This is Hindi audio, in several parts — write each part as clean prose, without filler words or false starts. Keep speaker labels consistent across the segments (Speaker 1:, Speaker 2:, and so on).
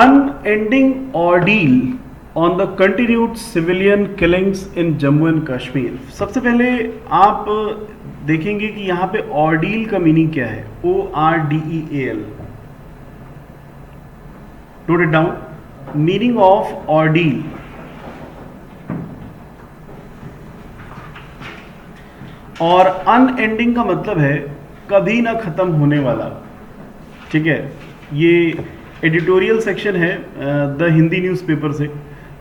Speaker 1: unending ordeal on the continued civilian killings in Jammu and Kashmir. सबसे पहले आप देखेंगे कि यहाँ पे ordeal का मीनिंग क्या है. ORDEAL. Note it down. Meaning of ordeal. और अनएंडिंग का मतलब है कभी ना खत्म होने वाला. ठीक है, ये एडिटोरियल सेक्शन है द हिंदी न्यूज़पेपर से.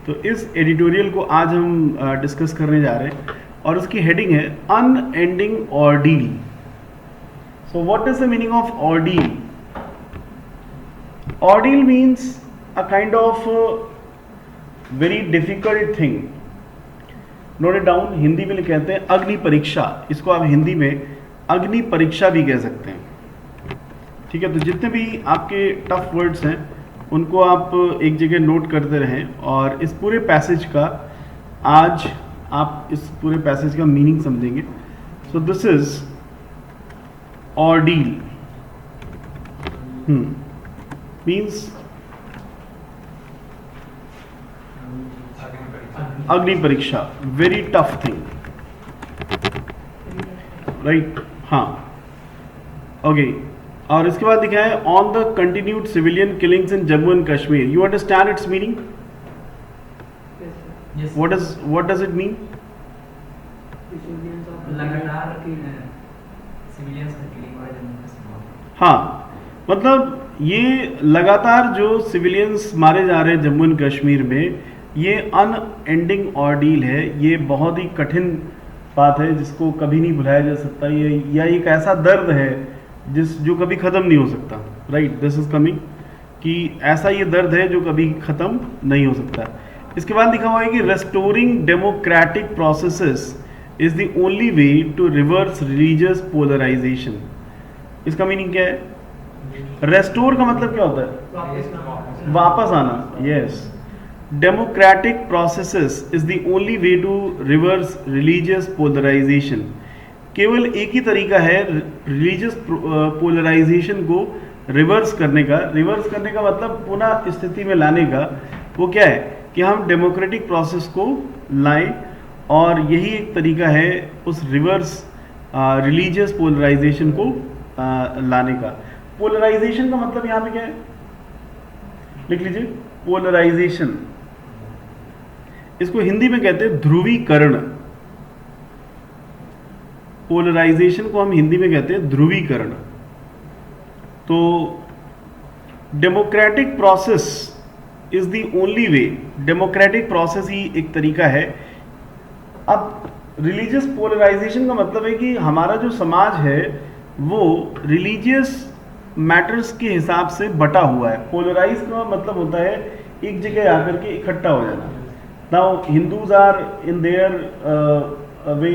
Speaker 1: तो इस एडिटोरियल को आज हम डिस्कस करने जा रहे हैं और उसकी हेडिंग है unending ordeal. So what is the meaning of ordeal? Ordeal means a kind of very difficult thing. Note it down. Hindi में कहते हैं अग्नि परीक्षा. इसको आप हिंदी में अग्नि परीक्षा भी कह सकते हैं. ठीक है, तो जितने भी आपके टफ वर्ड्स हैं उनको आप एक जगह नोट करते रहें और इस पूरे पैसेज का आज आप इस पूरे पैसेज का मीनिंग समझेंगे. सो दिस इज ऑर्डील मीन्स अग्नि परीक्षा. Very tough thing, right? हाँ, ओके. और इसके बाद लिखा है on the continued civilian killings in Jammu and Kashmir. You understand it's meaning? What does it mean?
Speaker 2: लगातार सिविलियंस की किलिंग हो रही है जम्मू कश्मीर.
Speaker 1: हाँ, मतलब ये लगातार जो सिविलियंस मारे जा रहे हैं जम्मू एंड कश्मीर में, ये अनएंडिंग ऑर्डील है. ये बहुत ही कठिन बात है जिसको कभी नहीं भुलाया जा सकता. ये या एक ऐसा दर्द है जो कभी ख़त्म नहीं हो सकता. राइट, दिस इज कमिंग कि ऐसा ये दर्द है जो कभी ख़त्म नहीं हो सकता. इसके बाद लिखा हुआ है कि restoring democratic processes is the only way to reverse religious polarisation. इसका मीनिंग क्या है? रेस्टोर का मतलब क्या होता है? वापस आना. Yes. Democratic processes is the only way to reverse religious polarisation. केवल एक ही तरीका है रिलीजियस पोलराइजेशन को रिवर्स करने का. रिवर्स करने का मतलब पुनः स्थिति में लाने का. वो क्या है कि हम डेमोक्रेटिक प्रोसेस को लाएं और यही एक तरीका है उस रिवर्स रिलीजियस पोलराइजेशन को लाने का. पोलराइजेशन का मतलब यहाँ पे क्या है? लिख लीजिए. पोलराइजेशन, इसको हिंदी में कहते हैं ध्रुवीकरण. पोलराइजेशन को हम हिंदी में कहते हैं ध्रुवीकरण. तो democratic process is the only way. Democratic process ही एक तरीका है. अब रिलीजियस पोलराइजेशन का मतलब है कि हमारा जो समाज है वो रिलीजियस मैटर्स के हिसाब से बटा हुआ है. पोलराइज का मतलब होता है एक जगह आकर के इकट्ठा हो जाना. Now Hindus are in their way,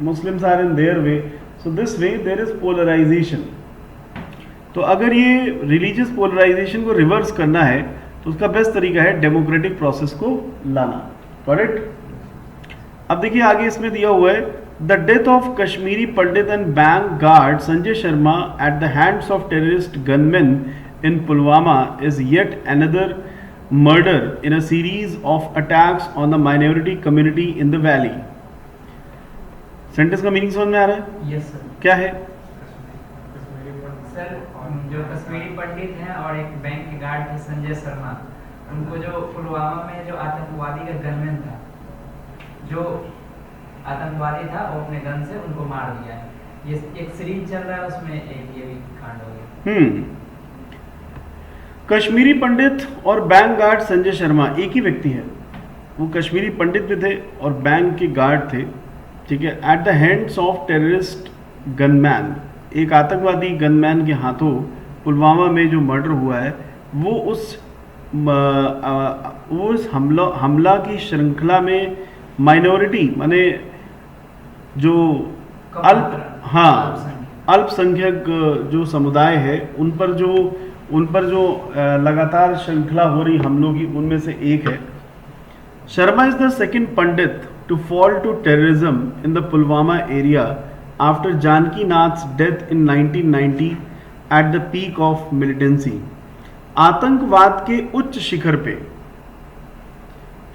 Speaker 1: Muslims are in their way, so this way there is polarization. तो अगर ये रिलीजियस पोलराइजेशन को रिवर्स करना है तो उसका बेस्ट तरीका है डेमोक्रेटिक प्रोसेस को लाना. करेक्ट? अब देखिए आगे इसमें दिया हुआ है the death of Kashmiri Pandit and bank guard Sanjay Sharma at the hands of terrorist gunman in Pulwama is yet another murder in a series of attacks on the minority community in the valley. Sentence का मीनिंग समझ में आ रहा है?
Speaker 2: Yes sir.
Speaker 1: क्या है?
Speaker 2: सर, जो कश्मीरी पंडित हैं और एक बैंक के गार्ड थे संजय शर्मा, उनको जो पुलवामा में जो आतंकवादी का गनमैन था, जो आतंकवादी था वो अपने गन से उनको मार दिया है. ये एक सीरीज चल रहा है, उसमें एक ये भी कांड हो गया.
Speaker 1: कश्मीरी पंडित और बैंक गार्ड संजय शर्मा एक ही व्यक्ति है. वो कश्मीरी पंडित भी थे और बैंक के गार्ड थे. ठीक है. At the hands of terrorist gunman, एक आतंकवादी गनमैन के हाथों पुलवामा में जो मर्डर हुआ है वो उस हमला की श्रृंखला में माइनॉरिटी माने जो अल्पसंख्यक जो समुदाय है उन पर जो लगातार श्रृंखला हो रही हमलों की, उनमें से एक है. Sharma is the second Pandit to fall to terrorism in the Pulwama area after Janaki Nath's death in 1990 at the peak of militancy. आतंकवाद के उच्च शिखर पे।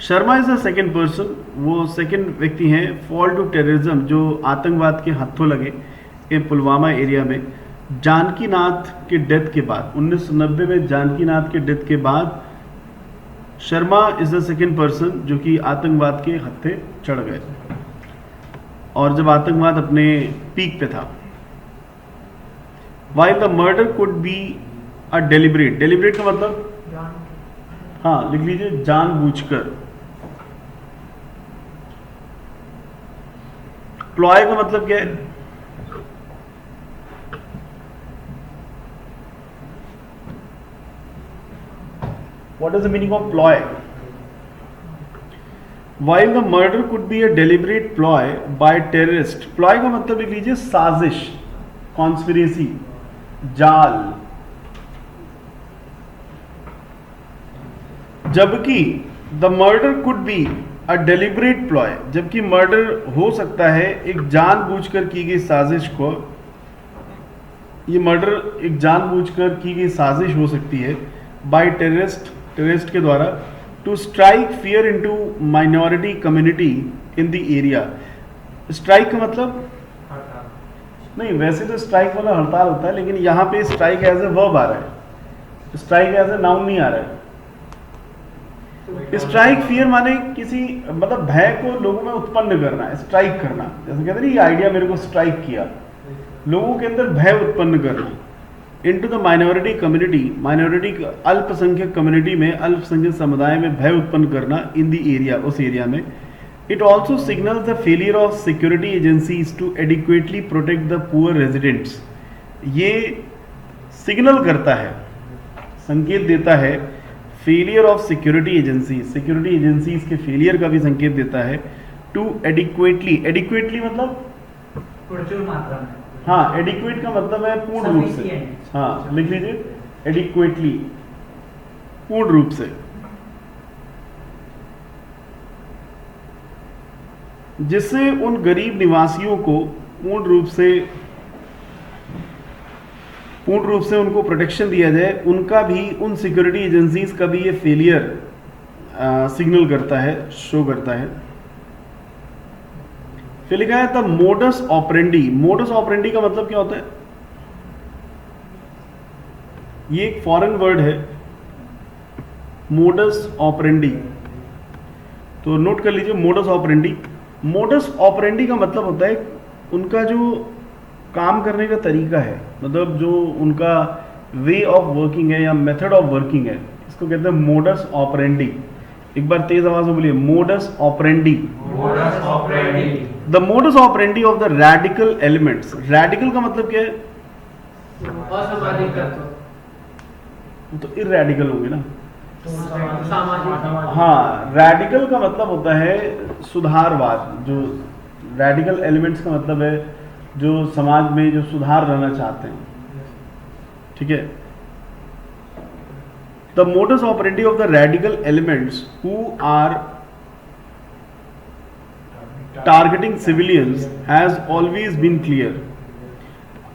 Speaker 1: Sharma is the second person, वो सेकेंड व्यक्ति हैं फॉल टू टेररिज्म, जो आतंकवाद के हाथों लगे ये पुलवामा एरिया में जानकी नाथ के डेथ के बाद। 1990 में जानकी नाथ के डेथ के बाद Sharma is the second person जो कि आतंकवाद के हत्थे चढ़ गए और जब आतंकवाद अपने पीक पे था। While the murder could be a deliberate, deliberate का मतलब, हाँ लिख लीजिए, जानबूझकर। प्लॉय का मतलब क्या है? What is the meaning of ploy? While the murder could be a deliberate ploy by terrorist, ploy का मतलब लिख लीजिए साजिश, कॉन्स्पिरेसी, जाल। जबकि the murder could be a deliberate ploy, जबकि मर्डर हो सकता है एक जानबूझकर की गई साजिश को, ये मर्डर एक जानबूझकर की गई साजिश हो सकती है बाय टेररिस्ट, टेररिस्ट के द्वारा, to strike fear into minority community in the area. Strike का मतलब नहीं, वैसे तो स्ट्राइक वाला हड़ताल होता है, लेकिन यहाँ पे स्ट्राइक एज ए वर्ब आ रहा है, स्ट्राइक एज ए नाउन नहीं आ रहा है। स्ट्राइक फियर माने किसी मतलब भय को लोगों में उत्पन्न करना, स्ट्राइक करना, जैसे कहते हैं ये आइडिया मेरे को स्ट्राइक किया, लोगों के अंदर भय उत्पन्न करना। Into the minority community, minority अल्पसंख्यक कम्युनिटी में, अल्पसंख्यक समुदाय में भय उत्पन्न करना इन द एरिया, उस एरिया में। It also signals the failure of security agencies to adequately protect the poor residents. ये सिग्नल करता है, संकेत देता है failure of security agency, security agencies के फेलियर का भी संकेत देता है। टू एडिक्वेटली, एडिक्वेटली मतलब
Speaker 2: प्रचुर मात्रा में,
Speaker 1: हाँ एडिक्वेट का मतलब है पूर्ण रूप से, हाँ लिख लीजिए एडिक्वेटली, पूर्ण रूप से, जिससे उन गरीब निवासियों को पूर्ण रूप से उनको प्रोटेक्शन दिया जाए, उनका भी, उन सिक्योरिटी एजेंसीज का भी ये फेलियर सिग्नल करता है, शो करता है। फिर लिखा है the modus operandi. Modus operandi का मतलब क्या होता है? ये एक फॉरेन वर्ड है, मोडस ऑपरेंडी, तो नोट कर लीजिए मोडस ऑपरेंडी। मोडस ऑपरेंडी का मतलब होता है उनका जो काम करने का तरीका है, मतलब जो उनका वे ऑफ वर्किंग है या मेथड ऑफ वर्किंग है, इसको कहते हैं मोडस ऑपरेंडी। एक बार तेज आवाज में बोलिए, modus operandi.
Speaker 2: Modus operandi.
Speaker 1: The modus operandi of the radical elements. Radical का मतलब क्या है?
Speaker 2: असामाजिक तत्व,
Speaker 1: तो इरैडिकल होंगे ना।
Speaker 2: सामाजिक,
Speaker 1: हाँ, रैडिकल का मतलब होता है सुधारवाद। जो रैडिकल एलिमेंट्स का मतलब है जो समाज में जो सुधार रहना चाहते हैं, ठीक है। The modus operandi of the radical elements who are targeting civilians has always been clear.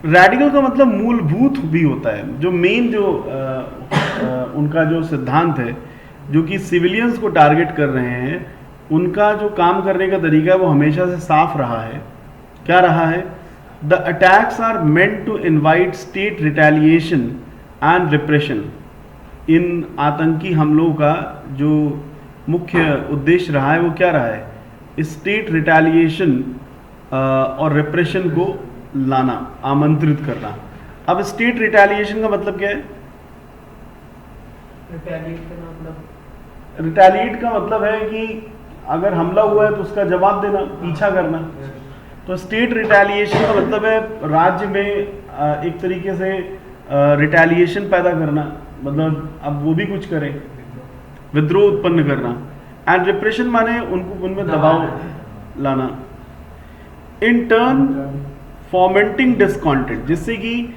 Speaker 1: Radical का मतलब मूलभूत भी होता है, जो मेन जो उनका जो सिद्धांत है, जो कि सिविलियंस को टारगेट कर रहे हैं, उनका जो काम करने का तरीका है वो हमेशा से साफ रहा है। क्या रहा है? The attacks are meant to invite state retaliation and repression. इन आतंकी हमलों का जो मुख्य उद्देश्य रहा है वो क्या रहा है? स्टेट रिटेलिएशन और रिप्रेशन को लाना, आमंत्रित करना। अब स्टेट रिटेलिएशन का मतलब क्या है? रिटेलिएट का मतलब है कि अगर हमला हुआ है तो उसका जवाब देना, पीछा करना। तो स्टेट रिटेलिएशन का मतलब है राज्य में एक तरीके से रिटेलिएशन पैदा करना, मतलब अब वो भी कुछ करें, विद्रोह उत्पन्न करना। एंड रिप्रेशन माने उनको उनमें दबाव लाना। इन टर्न फॉर्मेंटिंग डिस्कॉन्टेंट, जिससे कि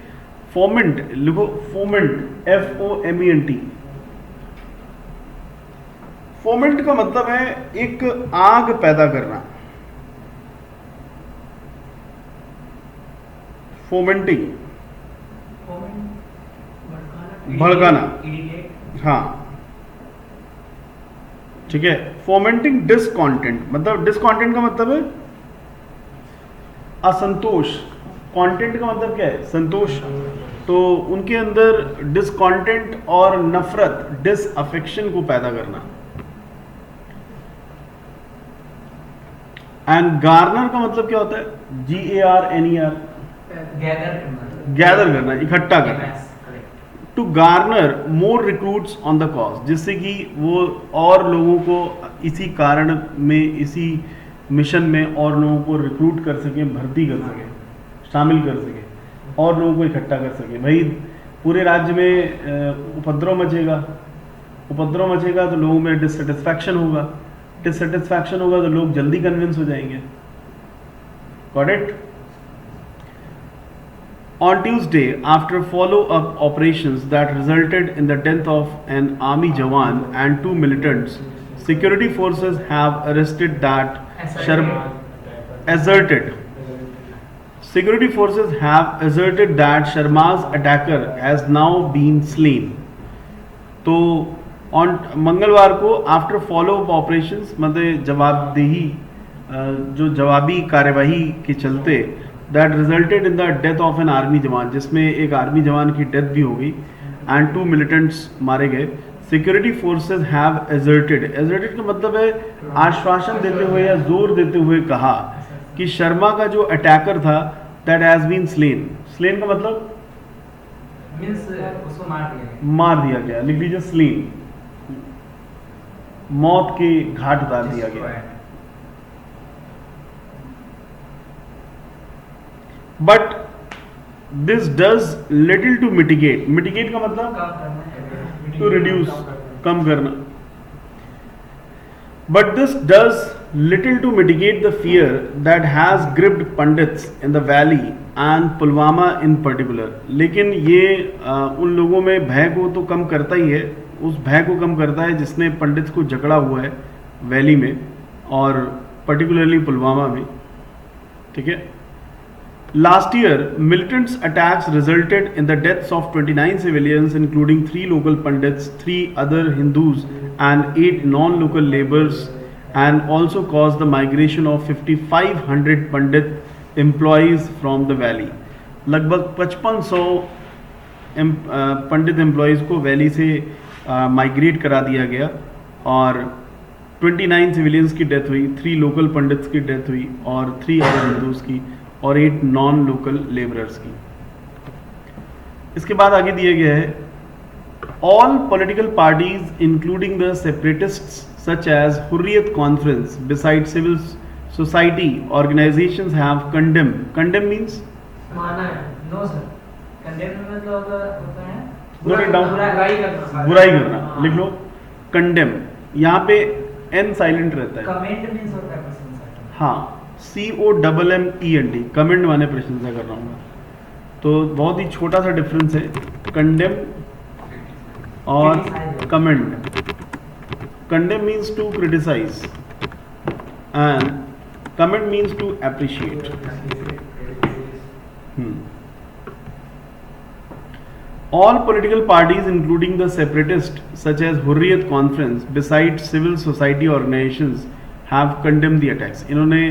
Speaker 1: फॉर्मेंट लिखो, फॉर्मेंट FOMENT। फॉर्मेंट का मतलब है एक आग पैदा करना, फॉर्मेंटिंग। भड़काना।
Speaker 2: irritate,
Speaker 1: हाँ, ठीक है। फोमेंटिंग डिसकॉन्टेंट, मतलब डिसकॉन्टेंट का मतलब है असंतोष, कंटेंट का मतलब क्या है, संतोष। तो उनके अंदर डिसकॉन्टेंट और नफरत, डिसअफेक्शन को पैदा करना। एंड गार्नर का मतलब क्या होता है, GARNER,
Speaker 2: gather करना,
Speaker 1: गैदर करना, इकट्ठा करना।
Speaker 2: Mass, correct.
Speaker 1: To garner more recruits on the cause, जिससे कि वो और लोगों को इसी कारण में, इसी मिशन में और लोगों को रिक्रूट कर सके, भर्ती कर सके, शामिल कर सके, और लोगों को इकट्ठा कर सके। भाई पूरे राज्य में उपद्रव मचेगा, उपद्रव मचेगा तो लोगों में डिससेटिस्फैक्शन होगा, डिससेटिस्फैक्शन होगा तो लोग जल्दी कन्विंस हो जाएंगे। Got it? On Tuesday, after follow-up operations that resulted in the death of an army jawan and 2 militants, security forces have Security forces have asserted that Sharma's attacker has now been slain. तो on मंगलवार को आफ्टर फॉलो-अप ऑपरेशंस, मतलब जवाबदेही, जो जवाबी कार्यवाही के चलते, that resulted in the death of an army जवान, जिसमें एक आर्मी जवान की डेथ भी हो गई, एंड 2 मिलिटेंट्स मारे गए। सिक्योरिटी फोर्सेज हैव एजर्टेड का मतलब है आश्वासन देते हुए या जोर देते हुए कहा कि शर्मा का जो अटैकर था that has been slain. Slain का मतलब
Speaker 2: मींस उसको
Speaker 1: मार दिया गया, लिख लीजिए स्लेन, मौत के घाट उतार दिया गया। But this does little to mitigate, mitigate का मतलब टू रिड्यूस, कम करना। But this does little to mitigate the fear that has gripped Pandits in the valley and Pulwama in particular. लेकिन ये उन लोगों में भय को तो कम करता ही है, उस भय को कम करता है जिसने पंडित को जकड़ा हुआ है वैली में और पर्टिकुलरली पुलवामा में। ठीक है। Last year, militants' attacks resulted in the deaths of 29 civilians, including 3 local pandits, 3 other Hindus, and 8 non-local laborers, and also caused the migration of 5,500 pandit employees from the valley. लगभग 5500 पंडित एम्प्लॉयज़ को वैली से माइग्रेट करा दिया गया और 29 सिविलियंस की डेथ हुई, 3 लोकल पंडित्स की डेथ हुई और 3 अदर हिंदूज की और 8 नॉन लोकल लेबरर्स की। इसके बाद आगे दिया गया है, all political parties including the separatists such as Hurriyat conference beside civil society organisations have condemn. Condemn means
Speaker 2: माना है, नो सर, कंडेम मतलब होता है
Speaker 1: नोट इट डाउन, बुराई करना, लिख लो कंडेम। यहाँ पे एन साइलेंट रहता है।
Speaker 2: कमेंट मींस होता है प्रशंसा।
Speaker 1: हाँ, COMMENT, कमेंट माने प्रशंसा कर रहा हूँ मैं। तो बहुत ही छोटा सा डिफरेंस है कंडेम और comment. Condemn means to criticise and comment means to appreciate. All political parties, including the separatist, such as Hurriyat Conference, besides civil society organizations, have condemned the attacks. इन्होंने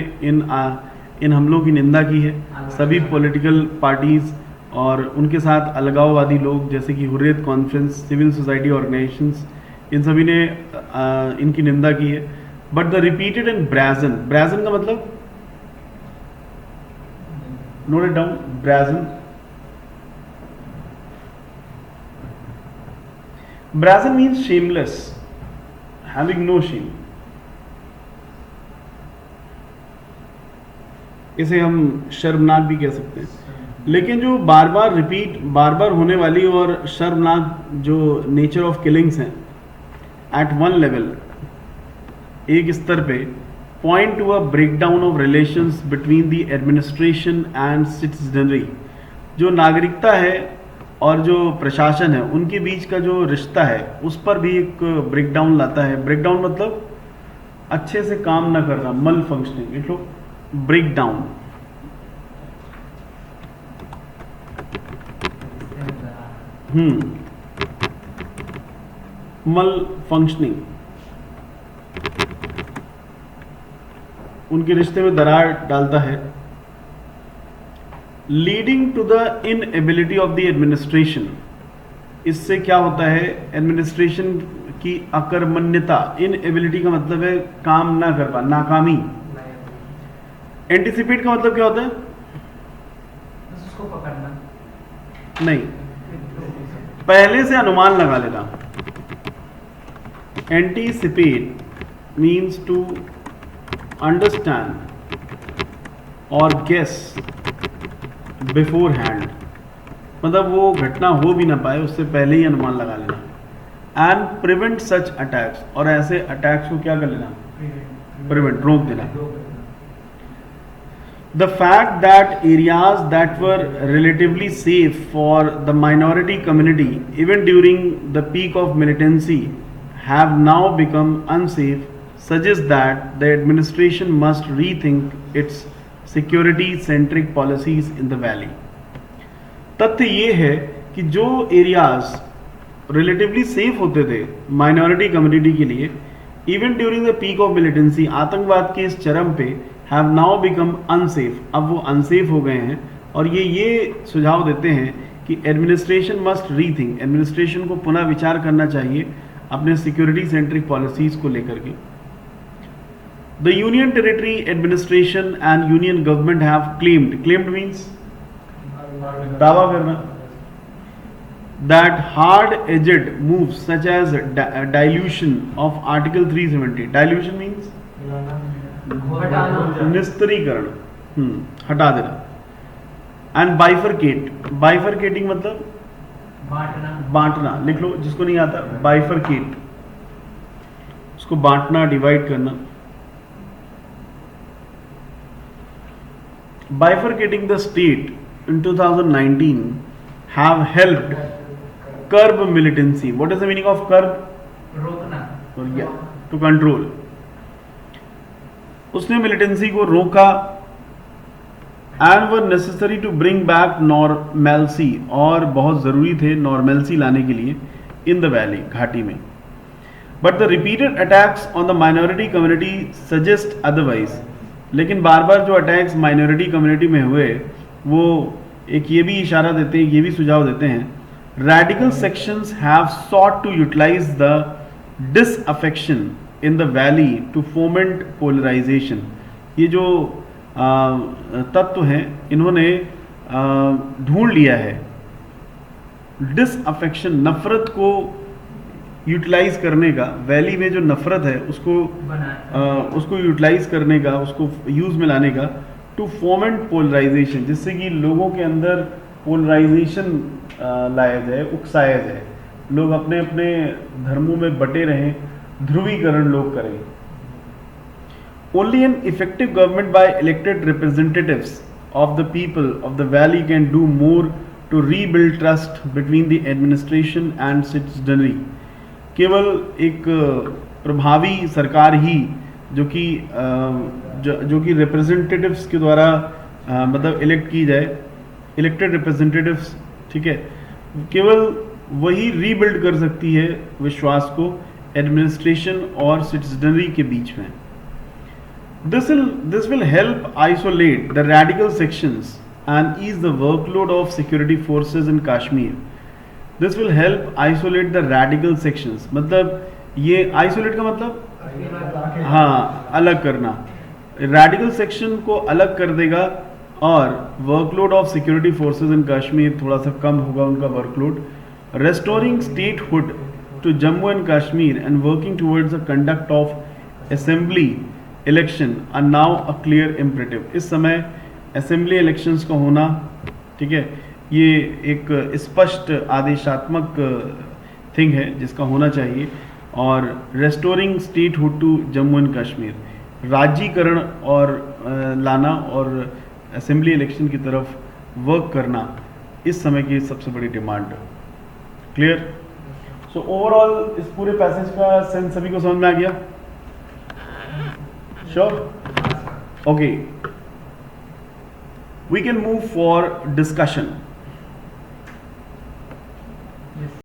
Speaker 1: इन हमलों की निंदा की है। सभी पॉलिटिकल पार्टीज और उनके साथ अलगाववादी लोग जैसे कि Hurriyat conference, civil society organisations, इन सभी ने इनकी निंदा की है। But the repeated and brazen, brazen का मतलब note it down, brazen. Brazen means shameless, having no shame. इसे हम शर्मनाक भी कह सकते हैं। लेकिन जो बार बार होने वाली और शर्मनाक जो नेचर ऑफ किलिंग्स हैं, एट वन लेवल, एक स्तर पे, point to a breakdown of relations between the administration and citizenry. जो नागरिकता है और जो प्रशासन है उनके बीच का जो रिश्ता है उस पर भी एक ब्रेकडाउन लाता है। ब्रेकडाउन मतलब अच्छे से काम ना करना, malfunctioning, it low breakdown. Malfunctioning, उनके रिश्ते में दरार डालता है। Leading to the inability of the administration, इससे क्या होता है, एडमिनिस्ट्रेशन की अकर्मण्यता, इनएबिलिटी का मतलब है काम ना कर पा, नाकामी। एंटिसिपेट का मतलब क्या होता है,
Speaker 2: उसको पकड़ना,
Speaker 1: नहीं, पहले से अनुमान लगा लेना। एंटीसिपेट मीन्स टू अंडरस्टैंड और गेस बिफोर हैंड, मतलब वो घटना हो भी ना पाए उससे पहले ही अनुमान लगा लेना। एंड प्रिवेंट सच अटैक्स, और ऐसे अटैक्स को क्या कर लेना, प्रिवेंट, रोक देना। The fact that areas that were relatively safe for the minority community even during the peak of militancy have now become unsafe suggests that the administration must rethink its security-centric policies in the valley. तथ्य ये है कि जो एरियाज रिलेटिवली सेफ होते थे माइनॉरिटी कम्युनिटी के लिए, even during the peak of militancy, आतंकवाद के इस चरम पे, हैव नाउ बिकम अनसेफ, अब वो अनसेफ हो गए हैं। और ये सुझाव देते हैं कि एडमिनिस्ट्रेशन मस्ट रीथिंक, एडमिनिस्ट्रेशन को पुनः विचार करना चाहिए अपने सिक्योरिटी सेंट्रिक पॉलिसीज को लेकर के। The union territory administration and union government have claimed, claimed means दावा करना, that hard-edged moves such as dilution of Article 370, dilution means निस्तरीकरण, हटा देना, एंड बाइफरकेट, बाइफरकेटिंग मतलब बांटना, लिख लो जिसको नहीं आता, बाइफरकेट, उसको बांटना, डिवाइड करना। Bifurcating the state in 2019 have helped curb militancy. What is the meaning of curb?
Speaker 2: रोकना,
Speaker 1: Or yeah, to control. उसने मिलिटेंसी को रोका, and were necessary to bring back normalcy, और बहुत ज़रूरी थे नॉर्मेल्सी लाने के लिए इन द वैली, घाटी में। But the repeated attacks on the minority community suggest otherwise, लेकिन बार बार जो अटैक्स माइनॉरिटी कम्युनिटी में हुए वो एक ये भी इशारा देते हैं, ये भी सुझाव देते हैं, radical sections have sought to utilise the disaffection in the valley to foment polarisation. ये जो तत्व हैं इन्होंने ढूंढ लिया है डिसअफेक्शन, नफरत को यूटिलाइज करने का, वैली में जो नफरत है उसको यूटिलाइज करने का, उसको यूज में लाने का, टू फोमेंट पोलराइजेशन, जिससे कि लोगों के अंदर पोलराइजेशन लाया जाए, उकसाया जाए, लोग अपने अपने धर्मों में बटे रहें, ध्रुवीकरण लोग करें। Only an effective government by elected representatives of the people of the valley can do more to rebuild trust between the administration and citizenry. केवल एक प्रभावी सरकार ही जो कि रिप्रेजेंटेटिव्स के द्वारा मतलब इलेक्ट की जाए, इलेक्टेड रिप्रेजेंटेटिव्स, ठीक है, केवल वही रीबिल्ड कर सकती है विश्वास को एडमिनिस्ट्रेशन और सिटीजनरी के बीच में। This will help isolate the radical sections and ease the workload of security forces in Kashmir. This will help isolate the radical sections, मतलब ये isolate का मतलब हाँ अलग करना, radical section को अलग कर देगा और workload of security forces in Kashmir थोड़ा सा कम होगा उनका workload. Restoring statehood to Jammu and Kashmir and working towards the conduct of assembly election are now a clear imperative. इस समय असेंबली इलेक्शंस का होना, ठीक है, ये एक स्पष्ट आदेशात्मक थिंग है जिसका होना चाहिए। और restoring statehood to Jammu and Kashmir, राज्यीकरण और लाना और असेंबली इलेक्शन की तरफ वर्क करना इस समय की सबसे बड़ी डिमांड। क्लियर? सो ओवरऑल इस पूरे पैसेज का सेंस सभी को समझ में आ गया? Sure? Okay. We can move for discussion.